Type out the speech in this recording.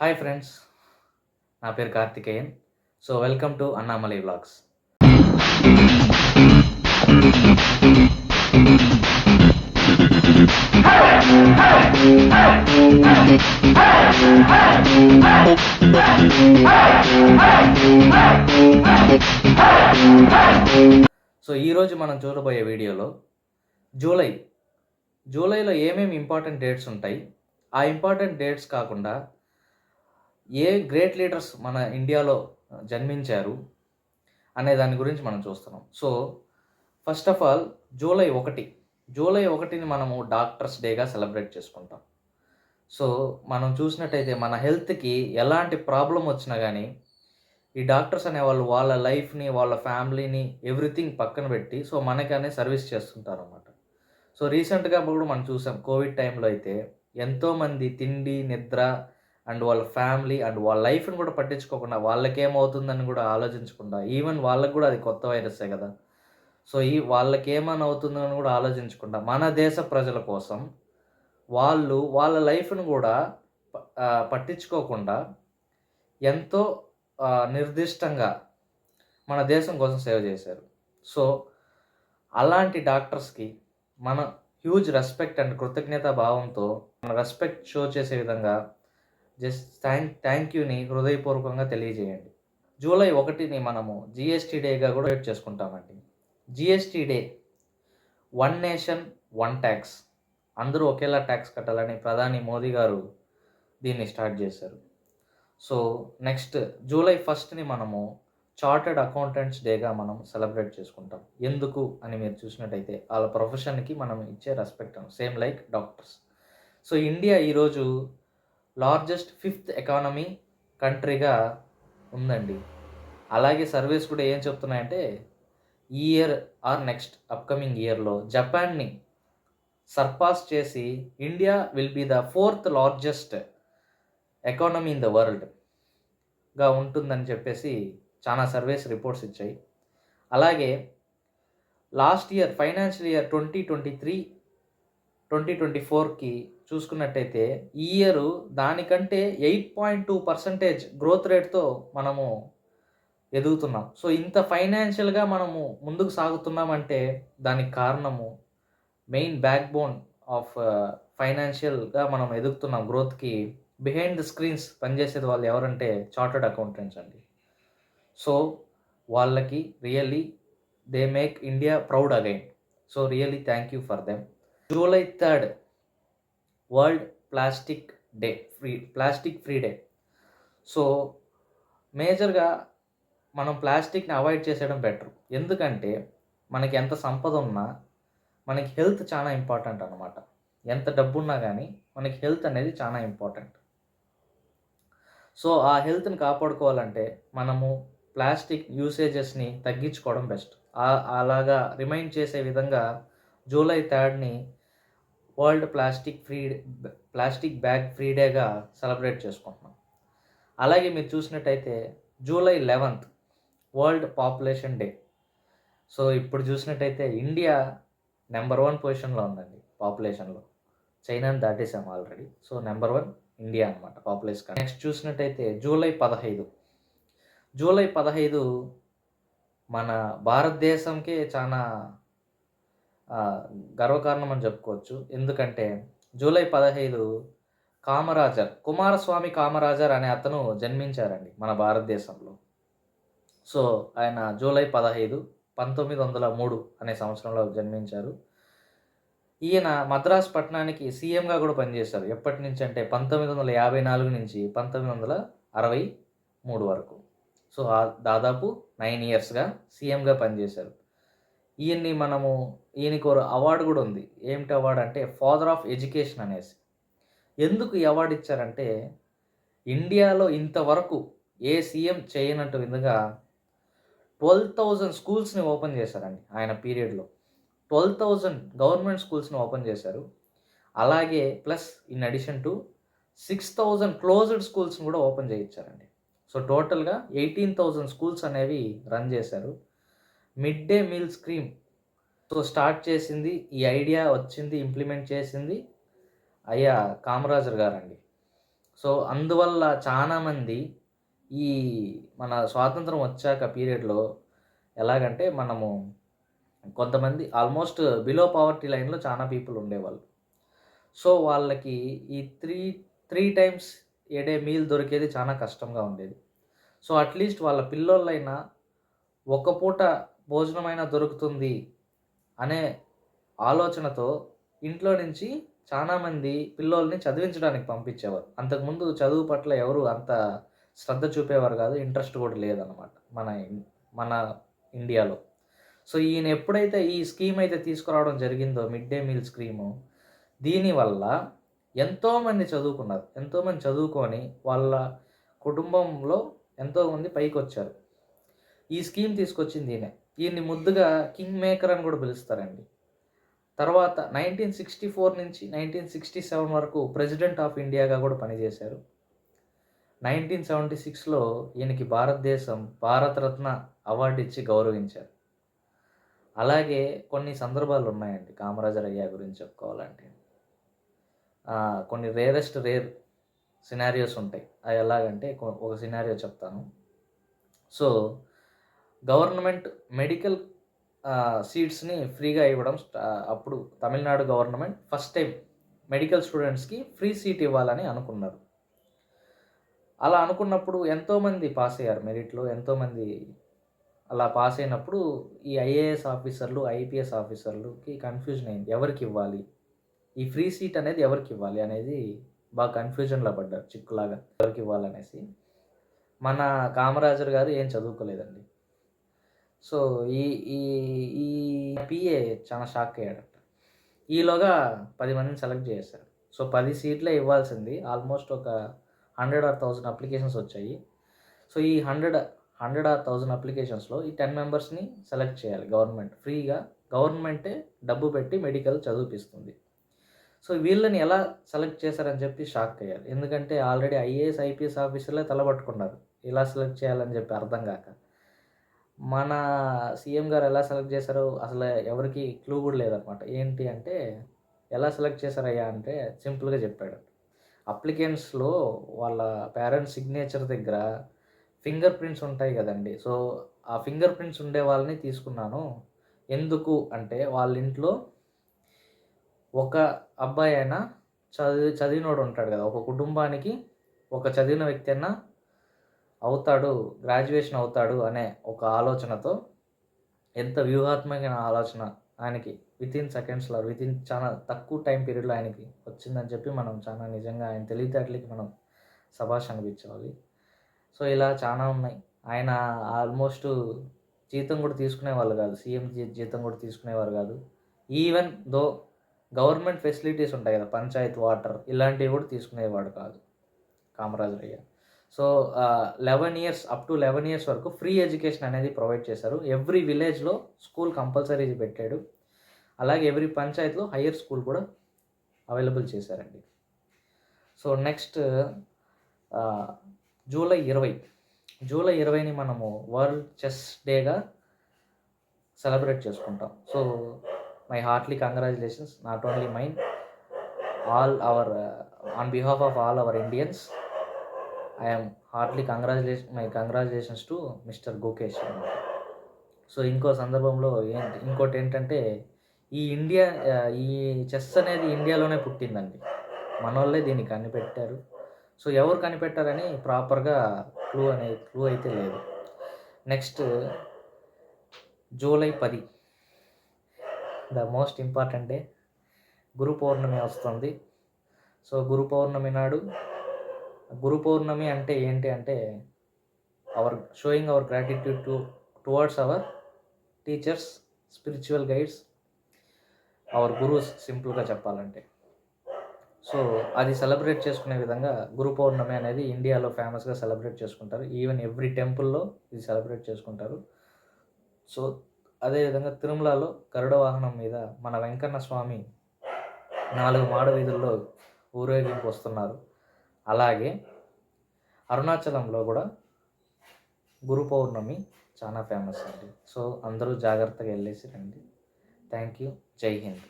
Hi friends, నా పేరు Karthikeyan. So welcome to Annamalai vlogs. So ఈరోజు మనం చూడబోయే వీడియోలో జూలైలో ఏమేమి ఇంపార్టెంట్ డేట్స్ ఉంటాయి, ఆ ఇంపార్టెంట్ డేట్స్ కాకుండా ఏ గ్రేట్ లీడర్స్ మన ఇండియాలో జన్మించారు అనే దాని గురించి మనం చూస్తున్నాం. So first of all July ఒకటిని మనము డాక్టర్స్ డేగా సెలబ్రేట్ చేసుకుంటాం. సో మనం చూసినట్టయితే మన హెల్త్కి ఎలాంటి ప్రాబ్లం వచ్చినా కానీ ఈ డాక్టర్స్ అనేవాళ్ళు వాళ్ళ లైఫ్ని, వాళ్ళ ఫ్యామిలీని, ఎవ్రీథింగ్ పక్కన పెట్టి సో మనకనే సర్వీస్ చేస్తుంటారు అన్నమాట. సో రీసెంట్గా కూడా మనం చూసాం, కోవిడ్ టైంలో అయితే ఎంతోమంది తిండి, నిద్ర అండ్ వాళ్ళ ఫ్యామిలీ అండ్ వాళ్ళ లైఫ్ని కూడా పట్టించుకోకుండా, వాళ్ళకేమవుతుందని కూడా ఆలోచించకుండా, ఈవెన్ వాళ్ళకు కూడా అది కొత్త వైరస్సే కదా, సో వాళ్ళకేమని అవుతుందని కూడా ఆలోచించకుండా మన దేశ ప్రజల కోసం వాళ్ళు వాళ్ళ లైఫ్ని కూడా పట్టించుకోకుండా ఎంతో నిర్దిష్టంగా మన దేశం కోసం సేవ చేశారు. సో అలాంటి డాక్టర్స్కి మన హ్యూజ్ రెస్పెక్ట్ అండ్ కృతజ్ఞత భావంతో మన రెస్పెక్ట్ షో చేసే విధంగా జస్ట్ థ్యాంక్ యూని హృదయపూర్వకంగా తెలియజేయండి. జూలై 1ని మనము జిఎస్టీ డేగా కూడా వెయిట్ చేసుకుంటామండి. GST day, one nation one tax, అందరూ ఒకేలా ట్యాక్స్ కట్టాలని ప్రధాని మోదీ గారు దీన్ని స్టార్ట్ చేశారు. సో నెక్స్ట్ జూలై 1ని మనము చార్టర్డ్ అకౌంటెంట్స్ డేగా మనం సెలబ్రేట్ చేసుకుంటాం. ఎందుకు అని మీరు చూసినట్టయితే వాళ్ళ ప్రొఫెషన్కి మనం ఇచ్చే respect same like doctors. So India ఈరోజు లార్జెస్ట్ 5th ఎకానమీ కంట్రీగా ఉందండి. అలాగే సర్వేస్ కూడా ఏం చెప్తున్నాయంటే ఈ ఇయర్ ఆర్ నెక్స్ట్ అప్కమింగ్ ఇయర్లో జపాన్ని సర్పాస్ చేసి India will be the 4th largest economy in the వరల్డ్గా ఉంటుందని చెప్పేసి చాలా సర్వేస్ రిపోర్ట్స్ ఇచ్చాయి. అలాగే లాస్ట్ ఇయర్ ఫైనాన్షియల్ ఇయర్ 2023-2024కి చూసుకున్నట్టయితే ఈ ఇయర్ దానికంటే 8.2% గ్రోత్ రేట్తో మనము ఎదుగుతున్నాం. సో ఇంత ఫైనాన్షియల్గా మనము ముందుకు సాగుతున్నామంటే దానికి కారణము మెయిన్ బ్యాక్ బోన్ ఆఫ్ ఫైనాన్షియల్గా మనం ఎదుగుతున్నాం గ్రోత్కి. బిహైండ్ ద స్క్రీన్స్ పనిచేసేది వాళ్ళు ఎవరంటే చార్టర్డ్ అకౌంటెంట్స్ అండి. సో వాళ్ళకి really they make India proud again. So really thank you for them. July 3rd world plastic free day. So మేజర్గా మనం ప్లాస్టిక్ని అవాయిడ్ చేసేయడం బెటర్. ఎందుకంటే మనకి ఎంత సంపద ఉన్నా మనకి హెల్త్ చాలా ఇంపార్టెంట్ అనమాట. ఎంత డబ్బు ఉన్నా కానీ మనకి హెల్త్ అనేది చాలా ఇంపార్టెంట్. సో ఆ హెల్త్ని కాపాడుకోవాలంటే మనము ప్లాస్టిక్ యూసేజెస్ని తగ్గించుకోవడం బెస్ట్. అలాగా రిమైండ్ చేసే విధంగా జూలై 3ని వరల్డ్ ప్లాస్టిక్ బ్యాగ్ ఫ్రీ డేగా సెలబ్రేట్ చేసుకుంటున్నాం. అలాగే మీరు చూసినట్టయితే July 11th world population day. So ఇప్పుడు చూసినట్టయితే ఇండియా నెంబర్ 1 పొజిషన్లో ఉందండి పాపులేషన్లో. చైనాని దాటేసాం ఆల్రెడీ. సో నెంబర్ 1 ఇండియా అనమాట పాపులేషన్. నెక్స్ట్ చూసినట్టయితే జూలై 15 మన భారతదేశంకే చాలా గర్వకారణం అని చెప్పుకోవచ్చు. ఎందుకంటే జూలై 15 కుమారస్వామి కామరాజర్ అనే అతను జన్మించారండి మన భారతదేశంలో. సో ఆయన జూలై 15, 1903 అనే సంవత్సరంలో జన్మించారు. ఈయన మద్రాస్ పట్టణానికి సీఎంగా కూడా పనిచేశారు. ఎప్పటి నుంచి అంటే 1954 నుంచి 1963 వరకు. సో దాదాపు 9 ఇయర్స్గా సీఎంగా పనిచేశారు. ఈయనకి ఒక అవార్డు కూడా ఉంది. ఏమిటి అవార్డు అంటే ఫాదర్ ఆఫ్ ఎడ్యుకేషన్ అనేసి. ఎందుకు ఈ అవార్డు ఇచ్చారంటే ఇండియాలో ఇంతవరకు ఏ సీఎం చేయనట్టు విధంగా 12,000 స్కూల్స్ని ఓపెన్ చేశారండి ఆయన పీరియడ్లో. 12,000 గవర్నమెంట్ స్కూల్స్ని ఓపెన్ చేశారు. అలాగే plus in addition to 6,000 closed స్కూల్స్ని కూడా ఓపెన్ చేయించారండి. సో టోటల్గా 18,000 స్కూల్స్ అనేవి రన్ చేశారు. Mid day meal scheme so start చేసింది, ఈ ఐడియా వచ్చింది, ఇంప్లిమెంట్ చేసింది కామరాజర్ గారండి. సో అందువల్ల చాలామంది ఈ మన స్వాతంత్రం వచ్చాక పీరియడ్లో ఎలాగంటే మనము కొంతమంది ఆల్మోస్ట్ బిలో పావర్టీ లైన్లో చాలా పీపుల్ ఉండేవాళ్ళు. సో వాళ్ళకి ఈ త్రీ టైమ్స్ ఏ డే మీల్ దొరికేది చాలా కష్టంగా ఉండేది. సో అట్లీస్ట్ వాళ్ళ పిల్లోళ్ళైనా ఒక పూట భోజనమైనా దొరుకుతుంది అనే ఆలోచనతో ఇంట్లో నుంచి చాలామంది పిల్లోల్ని చదివించడానికి పంపించేవారు. అంతకుముందు చదువు పట్ల ఎవరు అంత శ్రద్ధ చూపేవారు కాదు. ఇంట్రెస్ట్ కూడా లేదనమాట మన ఇండియాలో. సో ఈయన ఎప్పుడైతే ఈ స్కీమ్ అయితే తీసుకురావడం జరిగిందో మిడ్ డే మీల్ స్కీము, దీనివల్ల ఎంతోమంది చదువుకున్నారు. ఎంతోమంది చదువుకొని వాళ్ళ కుటుంబంలో ఎంతోమంది పైకొచ్చారు. ఈ స్కీమ్ తీసుకొచ్చింది ఈయనే. ఈయన్ని ముద్దుగా కింగ్ మేకర్ అని కూడా పిలుస్తారండి. తర్వాత 1964 నుంచి 1967 వరకు ప్రెసిడెంట్ ఆఫ్ ఇండియాగా కూడా పనిచేశారు. 1976లో ఈయనకి భారతదేశం భారతరత్న అవార్డు ఇచ్చి గౌరవించారు. అలాగే కొన్ని సందర్భాలు ఉన్నాయండి కామరాజరయ్య గురించి చెప్పుకోవాలంటే. కొన్ని రేర్ సినారియోస్ ఉంటాయి. అవి ఎలాగంటే ఒక సినారియో చెప్తాను. సో గవర్నమెంట్ మెడికల్ సీట్స్ని ఫ్రీగా ఇవ్వడం అప్పుడు Tamil Nadu government first time medical స్టూడెంట్స్కి ఫ్రీ సీట్ ఇవ్వాలని అనుకున్నారు. అలా అనుకున్నప్పుడు ఎంతోమంది పాస్ అయ్యారు మెరిట్లో. ఎంతోమంది అలా పాస్ అయినప్పుడు ఈ ఐఏఎస్ ఆఫీసర్లు, ఐపీఎస్ ఆఫీసర్లుకి కన్ఫ్యూజన్ అయింది. ఎవరికి ఇవ్వాలి, ఈ ఫ్రీ సీట్ అనేది ఎవరికి ఇవ్వాలి అనేది బాగా కన్ఫ్యూజన్లో పడ్డారు, చిక్కులాగా ఎవరికి ఇవ్వాలనేసి. మన కామరాజర్ గారు ఏం చదువుకోలేదండి. సో ఈ ఈ ఈ పిఏ చాలా షాక్ అయ్యాడట. ఈలోగా 10 మందిని సెలెక్ట్ చేశారు. సో 10 సీట్లే ఇవ్వాల్సింది. ఆల్మోస్ట్ ఒక 100 or 1000 అప్లికేషన్స్ వచ్చాయి. సో ఈ 100 or 1000 అప్లికేషన్స్లో ఈ 10 మెంబర్స్ని సెలెక్ట్ చేయాలి గవర్నమెంట్. ఫ్రీగా గవర్నమెంటే డబ్బు పెట్టి మెడికల్ చదివిపిస్తుంది. సో వీళ్ళని ఎలా సెలెక్ట్ చేశారని చెప్పి షాక్ అయ్యారు. ఎందుకంటే ఆల్రెడీ ఐఏఎస్, ఐపీఎస్ ఆఫీసర్లే తలబట్టుకున్నారు ఎలా సెలెక్ట్ చేయాలని చెప్పి అర్థం కాక. మన సీఎం గారు ఎలా సెలెక్ట్ చేశారో అసలు ఎవరికి క్లూ కూడా లేదనమాట. ఏంటి అంటే ఎలా సెలెక్ట్ చేశారయ్యా అంటే సింపుల్గా చెప్పాడు. అప్లికెంట్స్లో వాళ్ళ పేరెంట్స్ సిగ్నేచర్ దగ్గర ఫింగర్ ప్రింట్స్ ఉంటాయి కదండి. సో ఆ ఫింగర్ ప్రింట్స్ ఉండే వాళ్ళని తీసుకున్నాను. ఎందుకు అంటే వాళ్ళ ఇంట్లో ఒక అబ్బాయి అయినా చదివినోడు ఉంటాడు కదా. ఒక కుటుంబానికి ఒక చదివిన వ్యక్తి అయినా అవుతాడు, గ్రాడ్యుయేషన్ అవుతాడు అనే ఒక ఆలోచనతో, ఎంత వ్యూహాత్మకమైన ఆలోచన ఆయనకి సెకండ్స్లో చాలా తక్కువ టైం పీరియడ్లో ఆయనకి వచ్చిందని చెప్పి మనం చాలా నిజంగా ఆయన తెలివితేటలకి మనం శభాష్ అనిపించాలి. సో ఇలా చాలా ఉన్నాయి. ఆయన ఆల్మోస్ట్ జీతం కూడా తీసుకునేవాళ్ళు కాదు. సీఎం జీతం కూడా తీసుకునేవారు కాదు. ఈవెన్ దో గవర్నమెంట్ ఫెసిలిటీస్ ఉంటాయి కదా, పంచాయత్ వాటర్, ఇలాంటివి కూడా తీసుకునేవాడు కాదు కామరాజరయ్య. So 11 years up to 11 years వరకు ఫ్రీ ఎడ్యుకేషన్ అనేది ప్రొవైడ్ చేశారు. ఎవ్రీ విలేజ్లో స్కూల్ కంపల్సరీ పెట్టాడు. అలాగే ఎవ్రీ పంచాయత్లో హయ్యర్ స్కూల్ కూడా అవైలబుల్ చేశారండి. సో నెక్స్ట్ జూలై 20ని మనము వరల్డ్ చెస్ డేగా సెలబ్రేట్ చేసుకుంటాం. So my heartly congratulations, not only mine, all our on behalf of all our Indians. I am heartly congratulations to mister Gukesh. So ఇంకో సందర్భంలో ఇంకోటి ఏంటంటే ఈ చెస్ అనేది ఇండియాలోనే పుట్టిందండి. మన వాళ్ళే దీన్ని కనిపెట్టారు. సో ఎవరు కనిపెట్టారని ప్రాపర్గా క్లూ అయితే లేదు. Next July 10 the most important day, Guru Purnima వస్తుంది. సో గురు పౌర్ణమి నాడు, గురు పౌర్ణమి అంటే ఏంటి అంటే showing our gratitude towards our teachers, spiritual guides, our gurus, సింపుల్గా చెప్పాలంటే. సో అది సెలబ్రేట్ చేసుకునే విధంగా గురు పౌర్ణమి అనేది ఇండియాలో ఫేమస్గా సెలబ్రేట్ చేసుకుంటారు. ఈవెన్ ఎవ్రీ టెంపుల్లో ఇది సెలబ్రేట్ చేసుకుంటారు. సో అదేవిధంగా తిరుమలలో గరుడ వాహనం మీద మన వెంకన్న స్వామి 4 మాడ వీధుల్లో ఊరేగింపు వస్తున్నారు. అలాగే అరుణాచలంలో కూడా గురు పౌర్ణమి చాలా ఫేమస్ అండి. సో అందరూ జాగ్రత్తగా వెళ్ళేసి రండి. Thank you. జై హింద్.